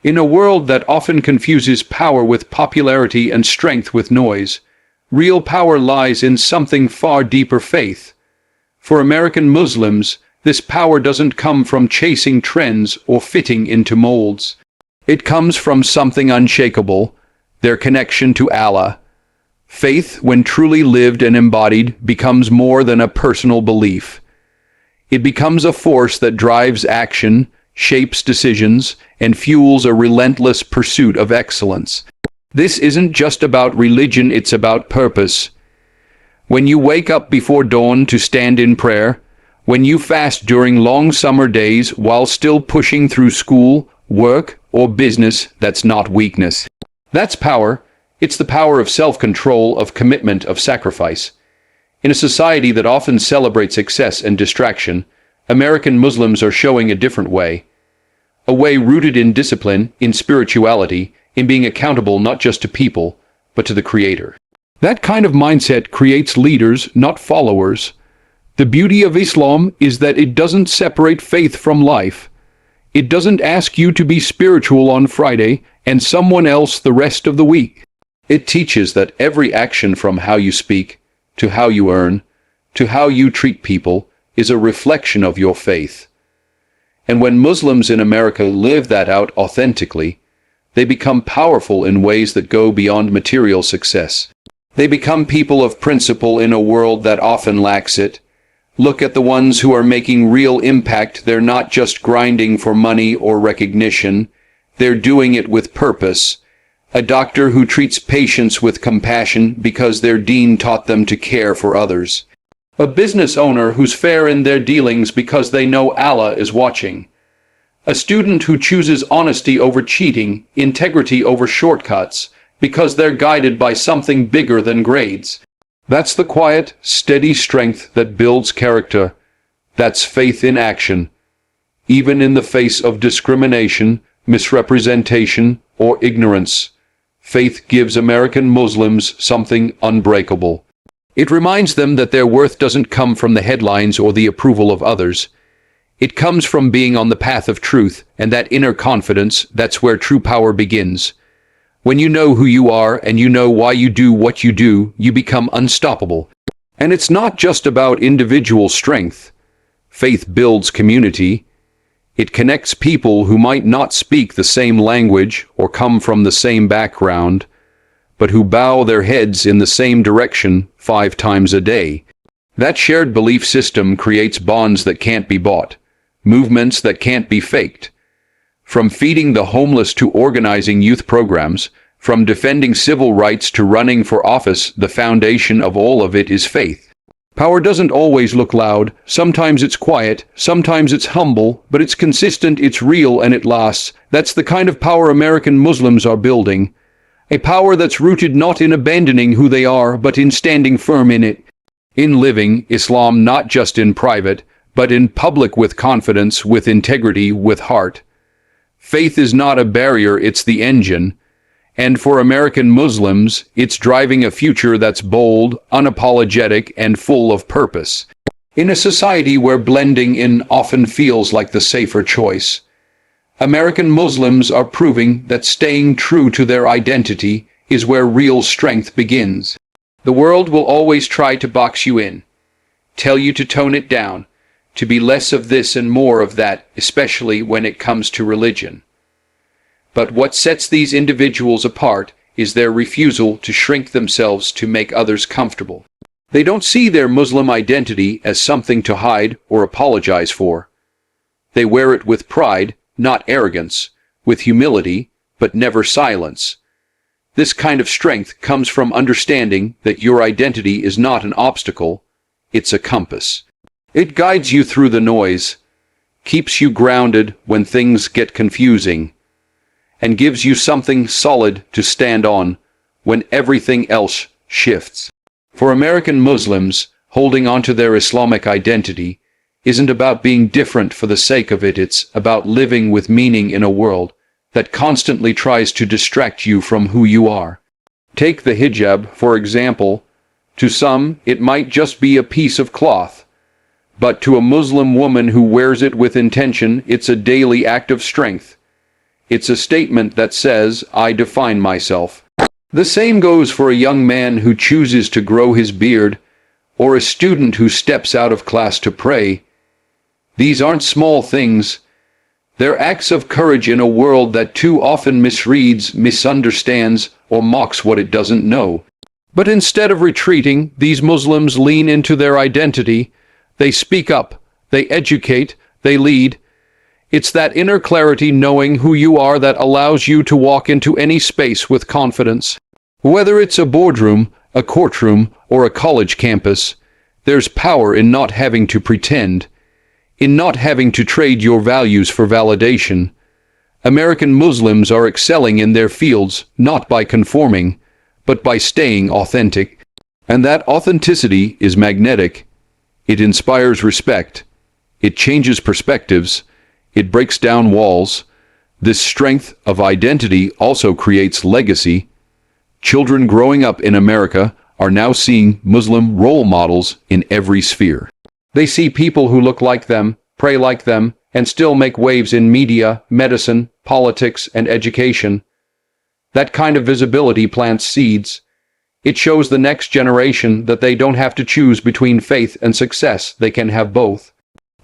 In a world that often confuses power with popularity and strength with noise, real power lies in something far deeper: faith. For American Muslims, this power doesn't come from chasing trends or fitting into molds. It comes from something unshakable: their connection to Allah. Faith, when truly lived and embodied, becomes more than a personal belief. It becomes a force that drives action, shapes decisions, and fuels a relentless pursuit of excellence. This isn't just about religion, it's about purpose. When you wake up before dawn to stand in prayer, when you fast during long summer days while still pushing through school, work, or business, that's not weakness. That's power. It's the power of self-control, of commitment, of sacrifice. In a society that often celebrates excess and distraction, American Muslims are showing a different way. A way rooted in discipline, in spirituality, in being accountable not just to people, but to the Creator. That kind of mindset creates leaders, not followers. The beauty of Islam is that it doesn't separate faith from life. It doesn't ask you to be spiritual on Friday and someone else the rest of the week. It teaches that every action, from how you speak, to how you earn, to how you treat people, is a reflection of your faith. And when Muslims in America live that out authentically, they become powerful in ways that go beyond material success. They become people of principle in a world that often lacks it. Look at the ones who are making real impact. They're not just grinding for money or recognition. They're doing it with purpose. A doctor who treats patients with compassion because their dean taught them to care for others. A business owner who's fair in their dealings because they know Allah is watching. A student who chooses honesty over cheating, integrity over shortcuts, because they're guided by something bigger than grades. That's the quiet, steady strength that builds character. That's faith in action. Even in the face of discrimination, misrepresentation, or ignorance, faith gives American Muslims something unbreakable. It reminds them that their worth doesn't come from the headlines or the approval of others. It comes from being on the path of truth, and that inner confidence, that's where true power begins. When you know who you are and you know why you do what you do, you become unstoppable. And it's not just about individual strength. Faith builds community. It connects people who might not speak the same language or come from the same background, but who bow their heads in the same direction 5 times a day. That shared belief system creates bonds that can't be bought, movements that can't be faked. From feeding the homeless to organizing youth programs, from defending civil rights to running for office, the foundation of all of it is faith. Power doesn't always look loud. Sometimes it's quiet, sometimes it's humble, but it's consistent, it's real, and it lasts. That's the kind of power American Muslims are building. A power that's rooted not in abandoning who they are, but in standing firm in it. In living Islam not just in private, but in public, with confidence, with integrity, with heart. Faith is not a barrier, it's the engine. And for American Muslims, it's driving a future that's bold, unapologetic, and full of purpose. In a society where blending in often feels like the safer choice, American Muslims are proving that staying true to their identity is where real strength begins. The world will always try to box you in, tell you to tone it down, to be less of this and more of that, especially when it comes to religion. But what sets these individuals apart is their refusal to shrink themselves to make others comfortable. They don't see their Muslim identity as something to hide or apologize for. They wear it with pride, not arrogance, with humility, but never silence. This kind of strength comes from understanding that your identity is not an obstacle, it's a compass. It guides you through the noise, keeps you grounded when things get confusing, and gives you something solid to stand on when everything else shifts. For American Muslims, holding on to their Islamic identity isn't about being different for the sake of it, it's about living with meaning in a world that constantly tries to distract you from who you are. Take the hijab, for example. To some, it might just be a piece of cloth. But to a Muslim woman who wears it with intention, it's a daily act of strength. It's a statement that says, I define myself. The same goes for a young man who chooses to grow his beard, or a student who steps out of class to pray. These aren't small things. They're acts of courage in a world that too often misreads, misunderstands, or mocks what it doesn't know. But instead of retreating, these Muslims lean into their identity. They speak up, they educate, they lead. It's that inner clarity, knowing who you are, that allows you to walk into any space with confidence. Whether it's a boardroom, a courtroom, or a college campus, there's power in not having to pretend, in not having to trade your values for validation. American Muslims are excelling in their fields not by conforming, but by staying authentic. And that authenticity is magnetic. It inspires respect. It changes perspectives. It breaks down walls. This strength of identity also creates legacy. Children growing up in America are now seeing Muslim role models in every sphere. They see people who look like them, pray like them, and still make waves in media, medicine, politics, and education. That kind of visibility plants seeds. It shows the next generation that they don't have to choose between faith and success. They can have both.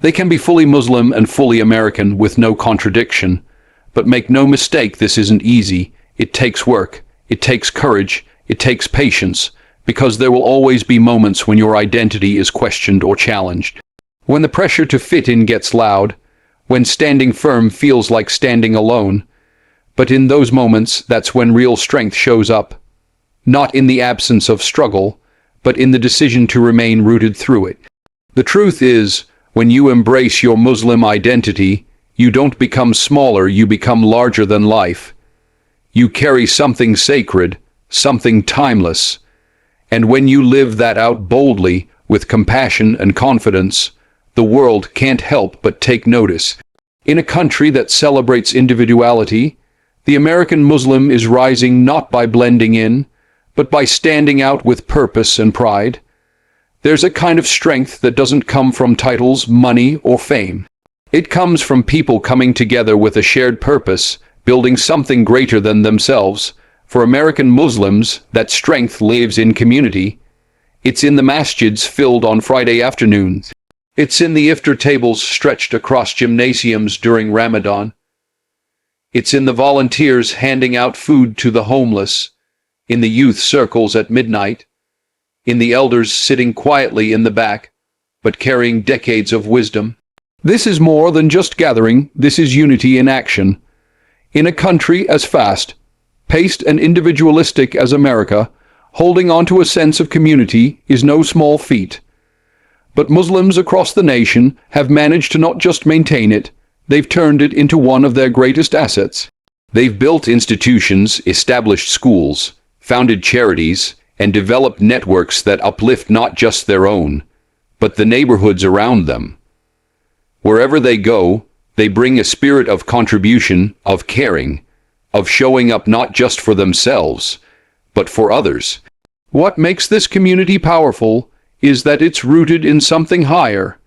They can be fully Muslim and fully American with no contradiction. But make no mistake, this isn't easy. It takes work. It takes courage. It takes patience. Because there will always be moments when your identity is questioned or challenged. When the pressure to fit in gets loud. When standing firm feels like standing alone. But in those moments, that's when real strength shows up. Not in the absence of struggle, but in the decision to remain rooted through it. The truth is, when you embrace your Muslim identity, you don't become smaller, you become larger than life. You carry something sacred, something timeless. And when you live that out boldly, with compassion and confidence, the world can't help but take notice. In a country that celebrates individuality, the American Muslim is rising not by blending in, but by standing out with purpose and pride. There's a kind of strength that doesn't come from titles, money, or fame. It comes from people coming together with a shared purpose, building something greater than themselves. For American Muslims, that strength lives in community. It's in the masjids filled on Friday afternoons. It's in the iftar tables stretched across gymnasiums during Ramadan. It's in the volunteers handing out food to the homeless, in the youth circles at midnight, in the elders sitting quietly in the back, but carrying decades of wisdom. This is more than just gathering, this is unity in action. In a country as fast-paced and individualistic as America, holding on to a sense of community is no small feat. But Muslims across the nation have managed to not just maintain it, they've turned it into one of their greatest assets. They've built institutions, established schools, founded charities, and developed networks that uplift not just their own, but the neighborhoods around them. Wherever they go, they bring a spirit of contribution, of caring, of showing up not just for themselves, but for others. What makes this community powerful is that it's rooted in something higher.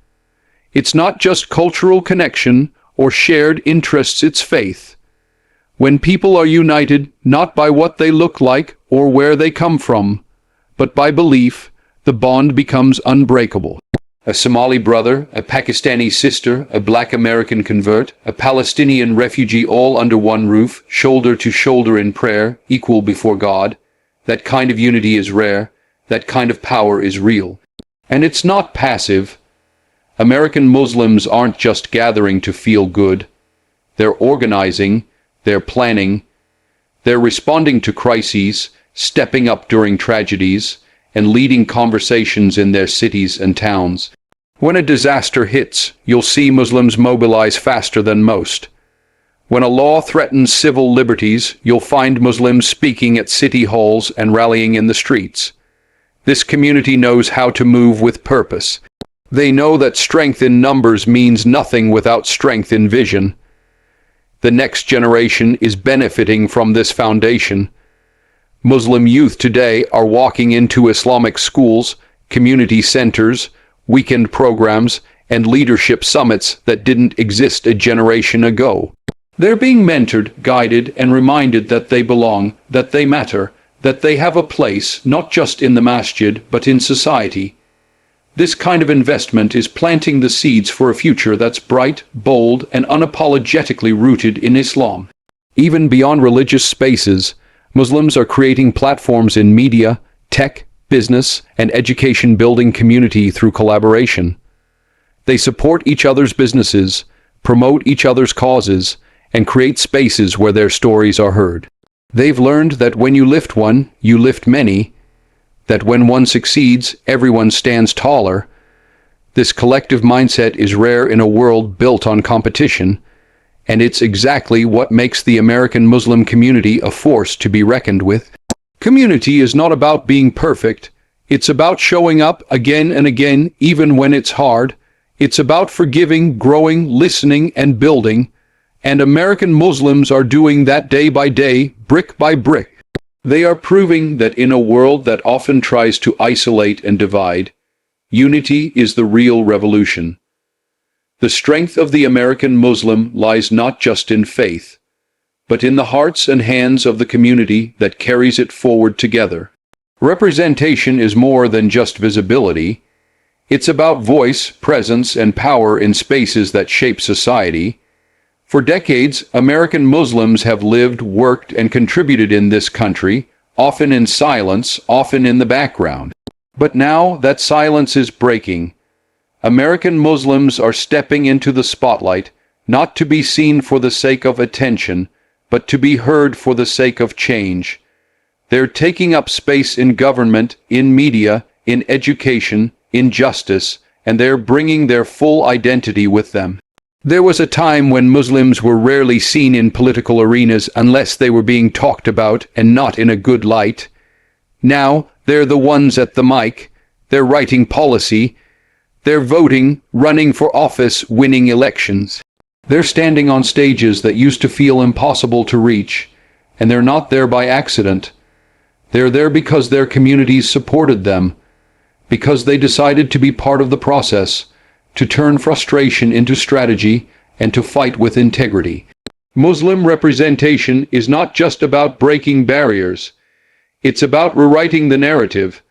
It's not just cultural connection or shared interests, it's faith. When people are united not by what they look like or where they come from, but by belief, the bond becomes unbreakable. A Somali brother, a Pakistani sister, a black American convert, a Palestinian refugee, all under one roof, shoulder to shoulder in prayer, equal before God. That kind of unity is rare. That kind of power is real. And it's not passive. American Muslims aren't just gathering to feel good. They're organizing, they're planning, they're responding to crises, stepping up during tragedies, and leading conversations in their cities and towns. When a disaster hits, you'll see Muslims mobilize faster than most. When a law threatens civil liberties, you'll find Muslims speaking at city halls and rallying in the streets. This community knows how to move with purpose. They know that strength in numbers means nothing without strength in vision. The next generation is benefiting from this foundation. Muslim youth today are walking into Islamic schools, community centers, weekend programs, and leadership summits that didn't exist a generation ago. They're being mentored, guided, and reminded that they belong, that they matter, that they have a place not just in the masjid but in society. This kind of investment is planting the seeds for a future that's bright, bold, and unapologetically rooted in Islam. Even beyond religious spaces, Muslims are creating platforms in media, tech, business, and education, building community through collaboration. They support each other's businesses, promote each other's causes, and create spaces where their stories are heard. They've learned that when you lift one, you lift many, that when one succeeds, everyone stands taller. This collective mindset is rare in a world built on competition, and it's exactly what makes the American Muslim community a force to be reckoned with. Community is not about being perfect. It's about showing up again and again, even when it's hard. It's about forgiving, growing, listening, and building. And American Muslims are doing that day by day, brick by brick. They are proving that in a world that often tries to isolate and divide, unity is the real revolution. The strength of the American Muslim lies not just in faith, but in the hearts and hands of the community that carries it forward together. Representation is more than just visibility. It's about voice, presence, and power in spaces that shape society. For decades, American Muslims have lived, worked, and contributed in this country, often in silence, often in the background. But now that silence is breaking. American Muslims are stepping into the spotlight, not to be seen for the sake of attention, but to be heard for the sake of change. They're taking up space in government, in media, in education, in justice, and they're bringing their full identity with them. There was a time when Muslims were rarely seen in political arenas unless they were being talked about and not in a good light. Now, they're the ones at the mic. They're writing policy. They're voting, running for office, winning elections. They're standing on stages that used to feel impossible to reach, and they're not there by accident. They're there because their communities supported them, because they decided to be part of the process, to turn frustration into strategy, and to fight with integrity. Muslim representation is not just about breaking barriers. It's about rewriting the narrative.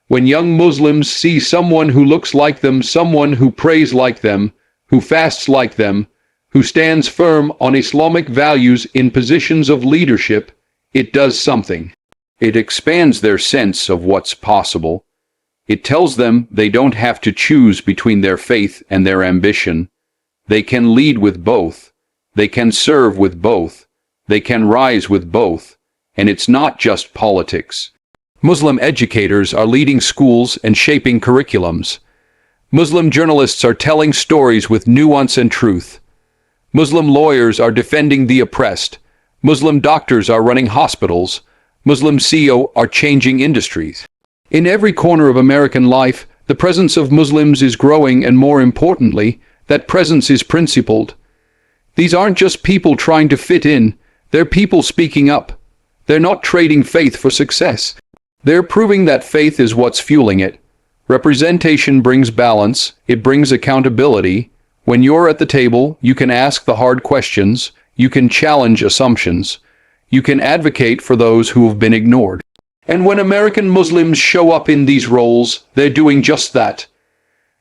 When young Muslims see someone who looks like them, someone who prays like them, who fasts like them, who stands firm on Islamic values in positions of leadership, it does something. It expands their sense of what's possible. It tells them they don't have to choose between their faith and their ambition. They can lead with both. They can serve with both. They can rise with both. And it's not just politics. Muslim educators are leading schools and shaping curriculums. Muslim journalists are telling stories with nuance and truth. Muslim lawyers are defending the oppressed. Muslim doctors are running hospitals. Muslim CEOs are changing industries. In every corner of American life, the presence of Muslims is growing, and more importantly, that presence is principled. These aren't just people trying to fit in. They're people speaking up. They're not trading faith for success. They're proving that faith is what's fueling it. Representation brings balance. It brings accountability. When you're at the table, you can ask the hard questions. You can challenge assumptions. You can advocate for those who have been ignored. And when American Muslims show up in these roles, they're doing just that.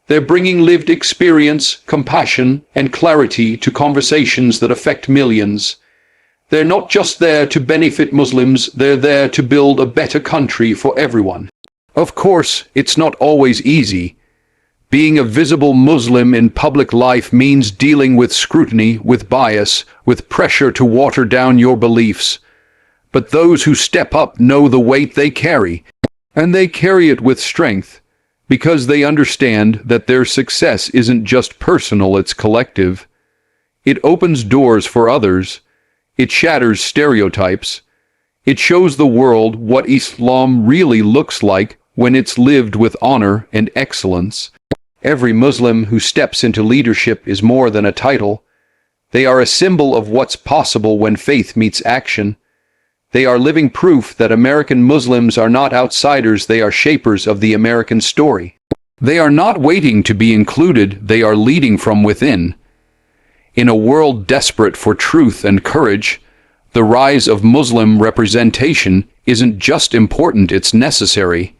They're bringing lived experience, compassion, and clarity to conversations that affect millions. They're not just there to benefit Muslims, they're there to build a better country for everyone. Of course, it's not always easy. Being a visible Muslim in public life means dealing with scrutiny, with bias, with pressure to water down your beliefs. But those who step up know the weight they carry, and they carry it with strength, because they understand that their success isn't just personal, it's collective. It opens doors for others. It shatters stereotypes. It shows the world what Islam really looks like when it's lived with honor and excellence. Every Muslim who steps into leadership is more than a title. They are a symbol of what's possible when faith meets action. They are living proof that American Muslims are not outsiders, they are shapers of the American story. They are not waiting to be included, they are leading from within. In a world desperate for truth and courage, the rise of Muslim representation isn't just important, it's necessary.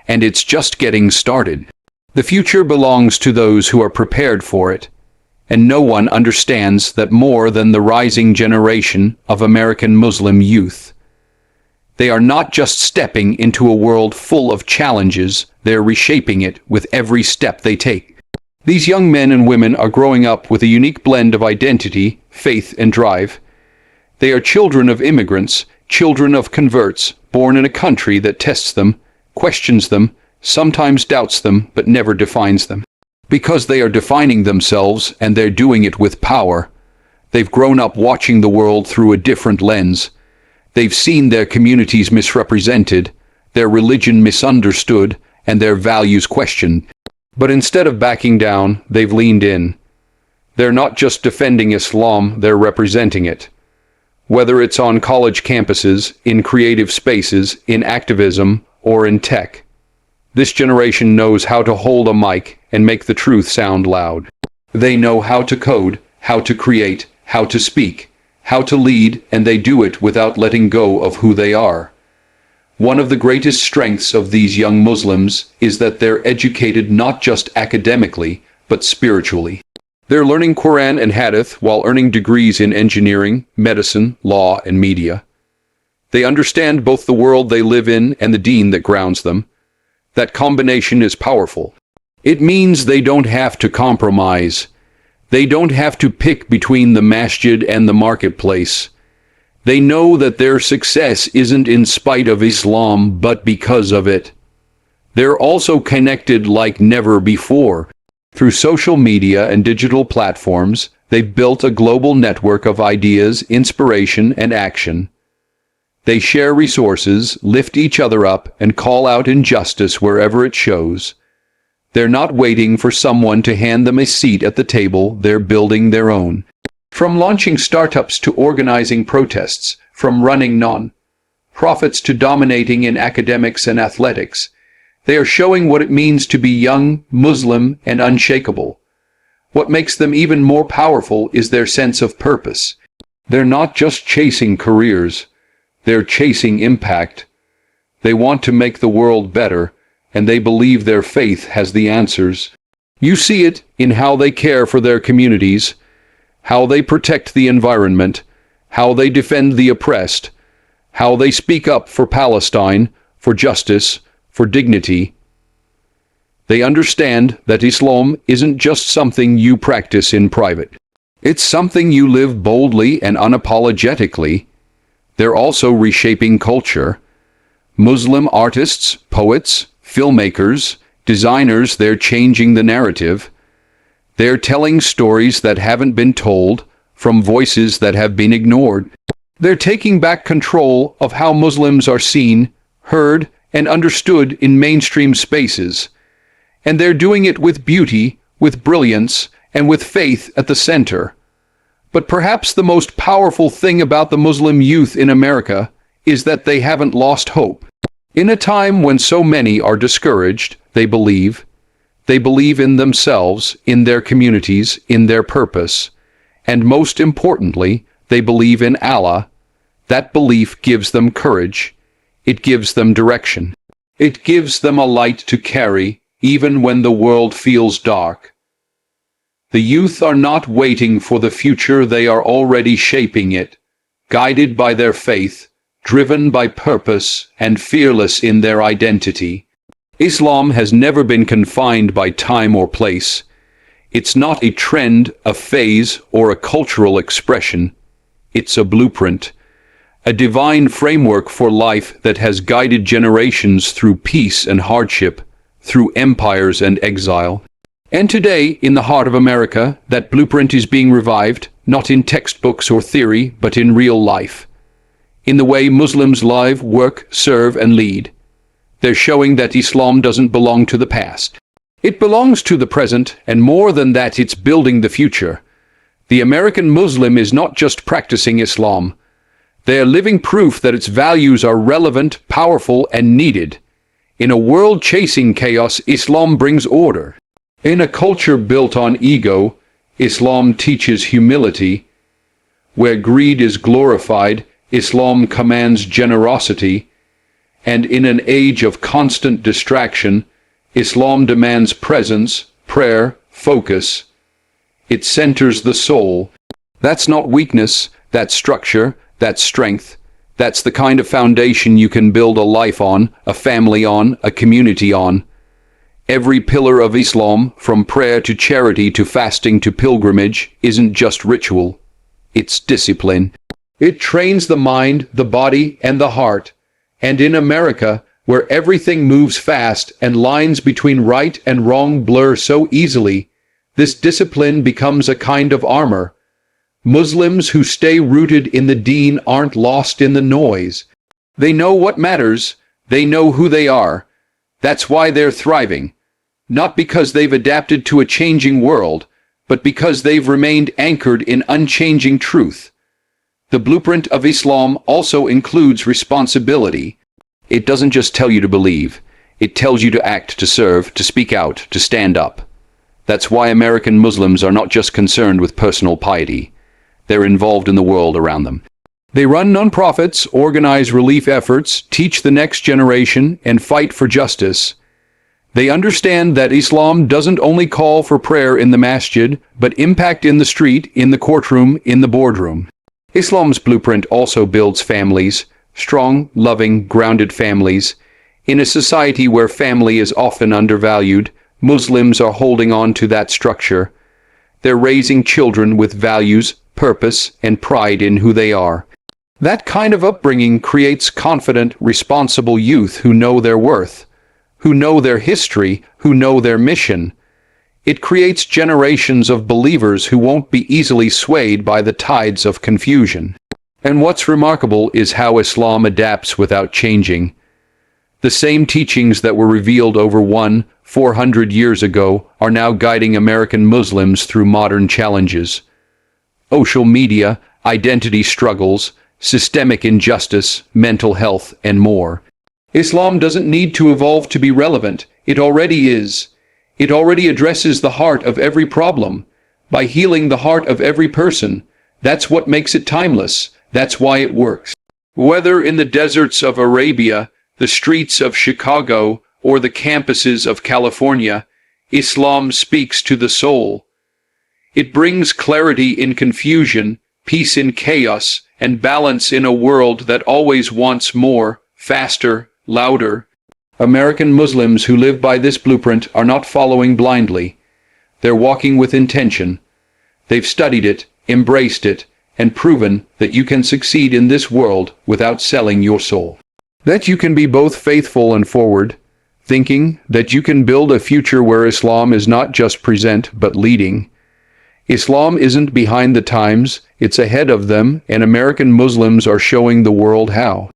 And it's just getting started. The future belongs to those who are prepared for it, and no one understands that more than the rising generation of American Muslim youth. They are not just stepping into a world full of challenges, they're reshaping it with every step they take. These young men and women are growing up with a unique blend of identity, faith, and drive. They are children of immigrants, children of converts, born in a country that tests them, questions them, sometimes doubts them, but never defines them. Because they are defining themselves, and they're doing it with power. They've grown up watching the world through a different lens. They've seen their communities misrepresented, their religion misunderstood, and their values questioned. But instead of backing down, they've leaned in. They're not just defending Islam, they're representing it. Whether it's on college campuses, in creative spaces, in activism, or in tech. This generation knows how to hold a mic and make the truth sound loud. They know how to code, how to create, how to speak, how to lead, and they do it without letting go of who they are. One of the greatest strengths of these young Muslims is that they're educated not just academically, but spiritually. They're learning Quran and Hadith while earning degrees in engineering, medicine, law, and media. They understand both the world they live in and the deen that grounds them. That combination is powerful. It means they don't have to compromise. They don't have to pick between the masjid and the marketplace. They know that their success isn't in spite of Islam, but because of it. They're also connected like never before. Through social media and digital platforms, they've built a global network of ideas, inspiration, and action. They share resources, lift each other up, and call out injustice wherever it shows. They're not waiting for someone to hand them a seat at the table, they're building their own. From launching startups to organizing protests, from running non-profits to dominating in academics and athletics, they are showing what it means to be young, Muslim, and unshakable. What makes them even more powerful is their sense of purpose. They're not just chasing careers, they're chasing impact. They want to make the world better, and they believe their faith has the answers. You see it in how they care for their communities, how they protect the environment, how they defend the oppressed, how they speak up for Palestine, for justice, for dignity. They understand that Islam isn't just something you practice in private. It's something you live boldly and unapologetically. They're also reshaping culture. Muslim artists, poets, filmmakers, designers, they're changing the narrative. They're telling stories that haven't been told, from voices that have been ignored. They're taking back control of how Muslims are seen, heard, and understood in mainstream spaces. And they're doing it with beauty, with brilliance, and with faith at the center. But perhaps the most powerful thing about the Muslim youth in America is that they haven't lost hope. In a time when so many are discouraged, they believe. They believe in themselves, in their communities, in their purpose. And most importantly, they believe in Allah. That belief gives them courage. It gives them direction. It gives them a light to carry, even when the world feels dark. The youth are not waiting for the future, they are already shaping it, guided by their faith, driven by purpose, and fearless in their identity. Islam has never been confined by time or place. It's not a trend, a phase, or a cultural expression. It's a blueprint, a divine framework for life that has guided generations through peace and hardship, through empires and exile. And today, in the heart of America, that blueprint is being revived, not in textbooks or theory, but in real life. In the way Muslims live, work, serve, and lead. They're showing that Islam doesn't belong to the past. It belongs to the present, and more than that, it's building the future. The American Muslim is not just practicing Islam. They are living proof that its values are relevant, powerful, and needed. In a world chasing chaos, Islam brings order. In a culture built on ego, Islam teaches humility. Where greed is glorified, Islam commands generosity. And in an age of constant distraction, Islam demands presence, prayer, focus. It centers the soul. That's not weakness, that's structure, that's strength. That's the kind of foundation you can build a life on, a family on, a community on. Every pillar of Islam, from prayer to charity to fasting to pilgrimage, isn't just ritual. It's discipline. It trains the mind, the body, and the heart. And in America, where everything moves fast and lines between right and wrong blur so easily, this discipline becomes a kind of armor. Muslims who stay rooted in the deen aren't lost in the noise. They know what matters. They know who they are. That's why they're thriving. Not because they've adapted to a changing world, but because they've remained anchored in unchanging truth. The blueprint of Islam also includes responsibility. It doesn't just tell you to believe. It tells you to act, to serve, to speak out, to stand up. That's why American Muslims are not just concerned with personal piety. They're involved in the world around them. They run nonprofits, organize relief efforts, teach the next generation, and fight for justice. They understand that Islam doesn't only call for prayer in the masjid, but impact in the street, in the courtroom, in the boardroom. Islam's blueprint also builds families, strong, loving, grounded families. In a society where family is often undervalued, Muslims are holding on to that structure. They're raising children with values, purpose, and pride in who they are. That kind of upbringing creates confident, responsible youth who know their worth, who know their history, who know their mission. It creates generations of believers who won't be easily swayed by the tides of confusion. And what's remarkable is how Islam adapts without changing. The same teachings that were revealed over 400 years ago are now guiding American Muslims through modern challenges. Social media, identity struggles, systemic injustice, mental health, and more. Islam doesn't need to evolve to be relevant. It already is. It already addresses the heart of every problem. By healing the heart of every person, that's what makes it timeless. That's why it works. Whether in the deserts of Arabia, the streets of Chicago, or the campuses of California, Islam speaks to the soul. It brings clarity in confusion, peace in chaos, and balance in a world that always wants more, faster, louder. American Muslims who live by this blueprint are not following blindly. They're walking with intention. They've studied it, embraced it, and proven that you can succeed in this world without selling your soul. That you can be both faithful and forward, thinking that you can build a future where Islam is not just present but leading. Islam isn't behind the times, it's ahead of them, and American Muslims are showing the world how.